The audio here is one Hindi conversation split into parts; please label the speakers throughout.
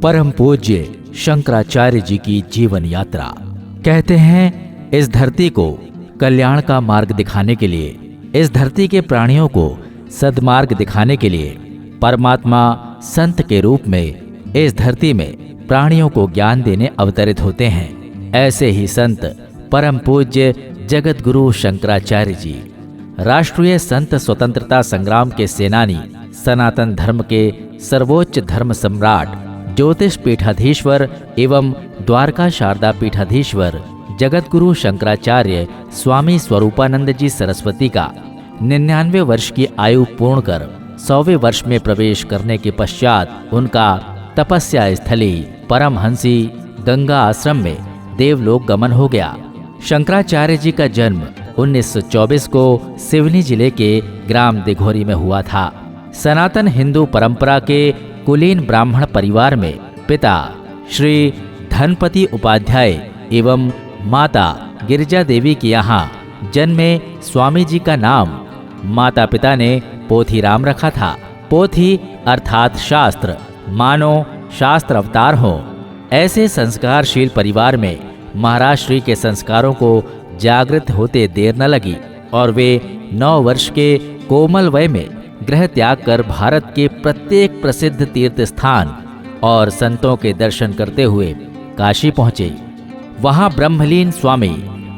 Speaker 1: परम पूज्य शंकराचार्य जी की जीवन यात्रा। कहते हैं, इस धरती को कल्याण का मार्ग दिखाने के लिए, इस धरती के प्राणियों को सद्मार्ग दिखाने के लिए परमात्मा संत के रूप में इस धरती में प्राणियों को ज्ञान देने अवतरित होते हैं। ऐसे ही संत परम पूज्य जगत गुरु शंकराचार्य जी राष्ट्रीय संत स्वतंत्रता संग्राम के सेनानी, सनातन धर्म के सर्वोच्च धर्म सम्राट, ज्योतिष पीठाधीश्वर एवं द्वारका शारदा पीठाधीश्वर जगत गुरु शंकराचार्य स्वामी स्वरूपानंद जी सरस्वती का 99 वर्ष की आयु पूर्ण कर 100वें वर्ष में प्रवेश करने के पश्चात उनका तपस्या स्थली परमहंसी गंगा आश्रम में देवलोक गमन हो गया। शंकराचार्य जी का जन्म 1924 को सिवनी जिले के ग्राम दिघोरी में हुआ था। सनातन हिंदू परंपरा के कुलीन ब्राह्मण परिवार में पिता श्री धनपति उपाध्याय एवं माता गिरिजा देवी के यहाँ जन्मे स्वामी जी का नाम माता पिता ने पोथी राम रखा था। पोथी अर्थात शास्त्र, मानो शास्त्र अवतार हो। ऐसे संस्कारशील परिवार में महाराज श्री के संस्कारों को जागृत होते देर न लगी और वे 9 वर्ष के कोमल वय में गृह त्याग कर भारत के प्रत्येक प्रसिद्ध तीर्थ स्थान और संतों के दर्शन करते हुए काशी पहुँचे। वहाँ ब्रह्मलीन स्वामी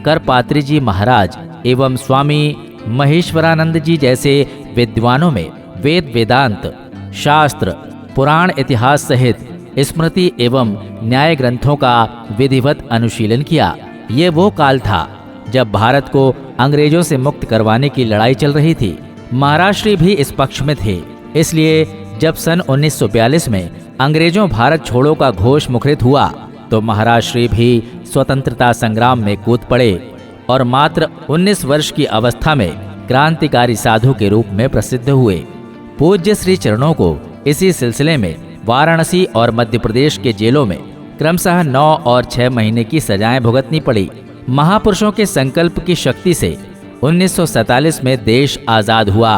Speaker 1: करपात्री जी महाराज एवं स्वामी महेश्वरानंद जी जैसे विद्वानों में वेद वेदांत, शास्त्र, पुराण इतिहास सहित स्मृति एवं न्याय ग्रंथों का विधिवत अनुशीलन किया। ये वो काल था जब भारत को अंग्रेजों से मुक्त करवाने की लड़ाई चल रही थी। महाराज श्री भी इस पक्ष में थे। इसलिए जब सन 1942 में अंग्रेजों भारत छोड़ो का घोष मुखरित हुआ तो महाराज श्री भी स्वतंत्रता संग्राम में कूद पड़े और मात्र 19 वर्ष की अवस्था में क्रांतिकारी साधु के रूप में प्रसिद्ध हुए। पूज्य श्री चरणों को इसी सिलसिले में वाराणसी और मध्य प्रदेश के जेलों में क्रमशः 9 और 6 महीने की सजाएं भुगतनी पड़ी। महापुरुषों के संकल्प की शक्ति से 1947 में देश आजाद हुआ।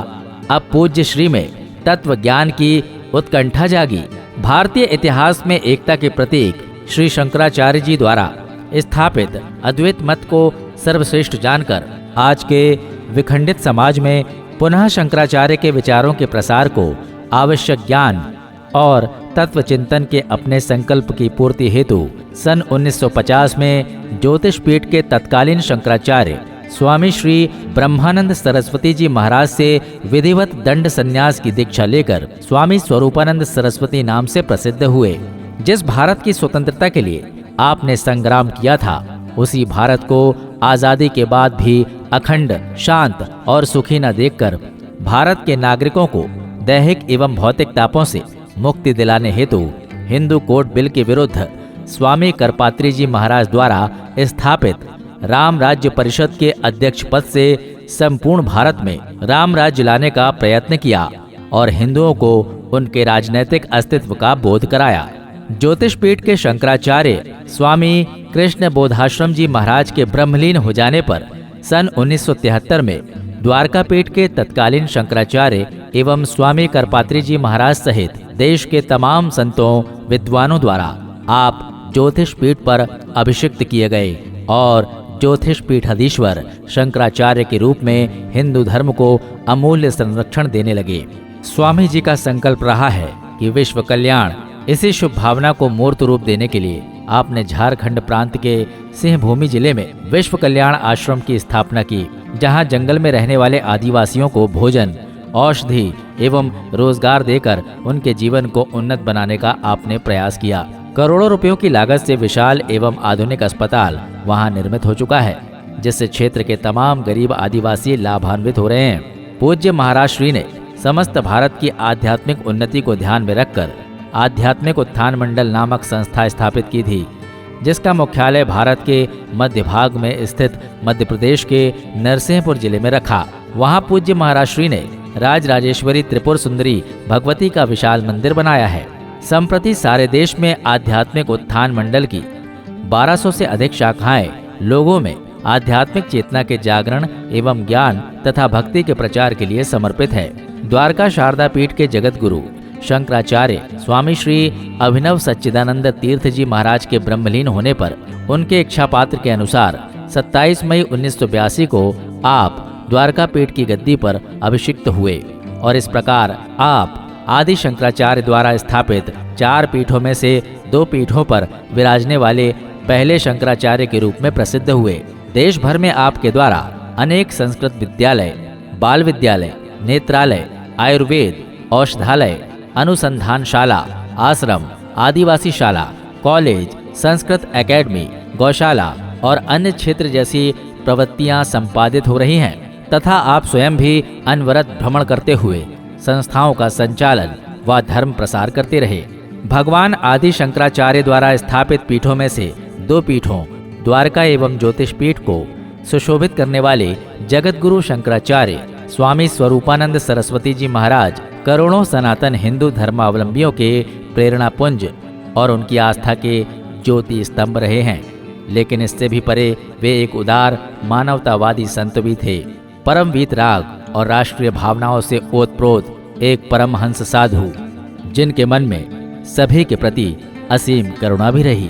Speaker 1: अब पूज्य श्री में तत्व ज्ञान की उत्कंठा जागी। भारतीय इतिहास में एकता के प्रतीक श्री शंकराचार्य जी द्वारा स्थापित अद्वैत मत को सर्वश्रेष्ठ जानकर आज के विखंडित समाज में पुनः शंकराचार्य के विचारों के प्रसार को आवश्यक ज्ञान और तत्व चिंतन के अपने संकल्प की पूर्ति हेतु सन 1950 में ज्योतिष पीठ के तत्कालीन शंकराचार्य स्वामी श्री ब्रह्मानंद सरस्वती जी महाराज से विधिवत दंड संन्यास की दीक्षा लेकर स्वामी स्वरूपानंद सरस्वती नाम से प्रसिद्ध हुए। जिस भारत की स्वतंत्रता के लिए आपने संग्राम किया था, उसी भारत को आजादी के बाद भी अखंड, शांत और सुखी न देखकर भारत के नागरिकों को दैहिक एवं भौतिक तापों से मुक्ति दिलाने हेतु हिंदू कोड बिल के विरुद्ध स्वामी करपात्री जी महाराज द्वारा स्थापित राम राज्य परिषद के अध्यक्ष पद से संपूर्ण भारत में राम राज्य लाने का प्रयत्न किया और हिंदुओं को उनके राजनैतिक अस्तित्व का बोध कराया। ज्योतिष पीठ के शंकराचार्य स्वामी कृष्ण बोधाश्रम जी महाराज के ब्रह्मलीन हो जाने पर सन 1973 में द्वारका पीठ के तत्कालीन शंकराचार्य एवं स्वामी करपात्री जी महाराज सहित देश के तमाम संतों विद्वानों द्वारा आप ज्योतिष पीठ पर अभिषिक्त किए गए और ज्योतिष पीठाधीश्वर शंकराचार्य के रूप में हिंदू धर्म को अमूल्य संरक्षण देने लगे। स्वामी जी का संकल्प रहा है कि विश्व कल्याण, इसी शुभ भावना को मूर्त रूप देने के लिए आपने झारखंड प्रांत के सिंहभूमि जिले में विश्व कल्याण आश्रम की स्थापना की, जहां जंगल में रहने वाले आदिवासियों को भोजन, औषधि एवं रोजगार देकर उनके जीवन को उन्नत बनाने का आपने प्रयास किया। करोड़ों रुपयों की लागत से विशाल एवं आधुनिक अस्पताल वहां निर्मित हो चुका है, जिससे क्षेत्र के तमाम गरीब आदिवासी लाभान्वित हो रहे हैं। पूज्य महाराज श्री ने समस्त भारत की आध्यात्मिक उन्नति को ध्यान में रखकर आध्यात्मिक उत्थान मंडल नामक संस्था स्थापित की थी, जिसका मुख्यालय भारत के मध्य भाग में स्थित मध्य प्रदेश के नरसिंहपुर जिले में रखा। वहां पूज्य महाराज श्री ने राजराजेश्वरी त्रिपुर सुंदरी भगवती का विशाल मंदिर बनाया है। संप्रति सारे देश में आध्यात्मिक उत्थान मंडल की 1200 से अधिक शाखाएं लोगों में आध्यात्मिक चेतना के जागरण एवं ज्ञान तथा भक्ति के प्रचार के लिए समर्पित है। द्वारका शारदा पीठ के जगत गुरु शंकराचार्य स्वामी श्री अभिनव सच्चिदानंद तीर्थ जी महाराज के ब्रह्मलीन होने पर उनके इच्छा पात्र के अनुसार 27 मई 1982 को आप द्वारका पीठ की गद्दी पर अभिषिक्त हुए और इस प्रकार आप आदि शंकराचार्य द्वारा स्थापित 4 पीठों में से 2 पीठों पर विराजने वाले पहले शंकराचार्य के रूप में प्रसिद्ध हुए। देश भर में आपके द्वारा अनेक संस्कृत विद्यालय, बाल विद्यालय, नेत्रालय, आयुर्वेद, औषधालय, अनुसंधानशाला, आश्रम, आदिवासी शाला, कॉलेज, संस्कृत एकेडमी, गौशाला और अन्य क्षेत्र जैसी प्रवृत्तियां संपादित हो रही हैं तथा आप स्वयं भी अनवरत भ्रमण करते हुए संस्थाओं का संचालन व धर्म प्रसार करते रहे। भगवान आदि शंकराचार्य द्वारा स्थापित पीठों में से 2 पीठों द्वारका एवं ज्योतिष पीठ को सुशोभित करने वाले जगत गुरु शंकराचार्य स्वामी स्वरूपानंद सरस्वती जी महाराज करोड़ों सनातन हिंदू धर्मावलंबियों के प्रेरणा पुंज और उनकी आस्था के ज्योति स्तंभ रहे हैं। लेकिन इससे भी परे वे एक उदार मानवतावादी संत भी थे। परम वीतराग और राष्ट्रीय भावनाओं से ओतप्रोत एक परमहंस साधु जिनके मन में सभी के प्रति असीम करुणा भी रही।